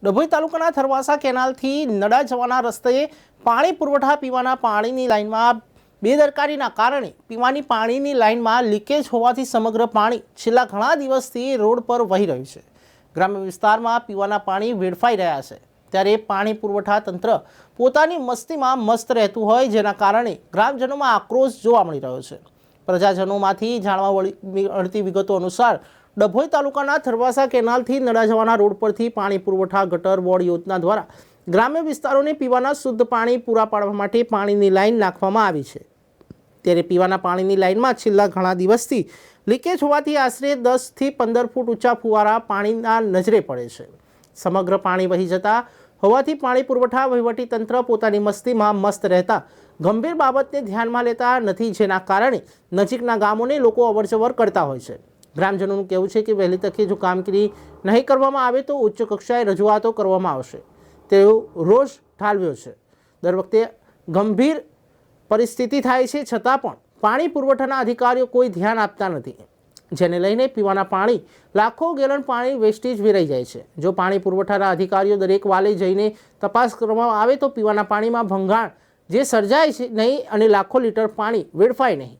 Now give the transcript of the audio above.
ડભોઈ તાલુકાના થરવાસા કેનાલથી નડા જવાના રસ્તે પાણી પુરવઠા પીવાના પાણીની લાઇનમાં બેદરકારીના કારણે પીવાની પાણીની લાઇનમાં લીકેજ હોવાથી સમગ્ર પાણી છેલ્લા ઘણા દિવસથી રોડ પર વહી રહ્યું છે। ગ્રામ્ય વિસ્તારમાં પીવાના પાણી વેડફાઈ રહ્યા છે, ત્યારે પાણી પુરવઠા તંત્ર પોતાની મસ્તીમાં મસ્ત રહેતું હોય, જેના કારણે ગ્રામજનોમાં આક્રોશ જોવા મળી રહ્યો છે। પ્રજાજનોમાંથી જાણવા મળતી વિગતો અનુસાર ડભોઈ તાલુકાના થરવાસા કેનાલથી નડા જવાના રોડ પરથી પાણી પુરવઠા ગટર બોર્ડ યોજના દ્વારા ગ્રામ્ય વિસ્તારોને પીવાના શુદ્ધ પાણી પૂરા પાડવા માટે પાણીની લાઇન નાખવામાં આવી છે। ત્યારે પીવાના પાણીની લાઇનમાં છેલ્લા ઘણા દિવસથી લીકેજ હોવાથી આશરે 10 થી 15 ફૂટ ઊંચા ફુવારા પાણીના નજરે પડે છે। સમગ્ર પાણી વહી જતા હોવાથી પાણી પુરવઠા વહીવટીતંત્ર પોતાની મસ્તીમાં મસ્ત રહેતા ગંભીર બાબતને ધ્યાનમાં લેતા નથી, જેના કારણે નજીકના ગામોને લોકો અવરજવર કરતા હોય છે। ગ્રામજનોનું કહેવું છે કે વહેલી તકે જો કામગીરી નહીં કરવામાં આવે તો ઉચ્ચ કક્ષાએ રજૂઆતો કરવામાં આવશે તેવો રોષ ઠાલવ્યો છે। દર વખતે ગંભીર પરિસ્થિતિ થાય છે, છતાં પણ પાણી પુરવઠાના અધિકારીઓ કોઈ ધ્યાન આપતા નથી, જેને લઈને પીવાના પાણી લાખો ગેલન પાણી વેસ્ટેજ વેરાઈ જાય છે। જો પાણી પુરવઠાના અધિકારીઓ દરેક વાલે જઈને તપાસ કરવામાં આવે તો પીવાના પાણીમાં ભંગાણ જે સર્જાય છે નહીં અને લાખો લીટર પાણી વેડફાય નહીં।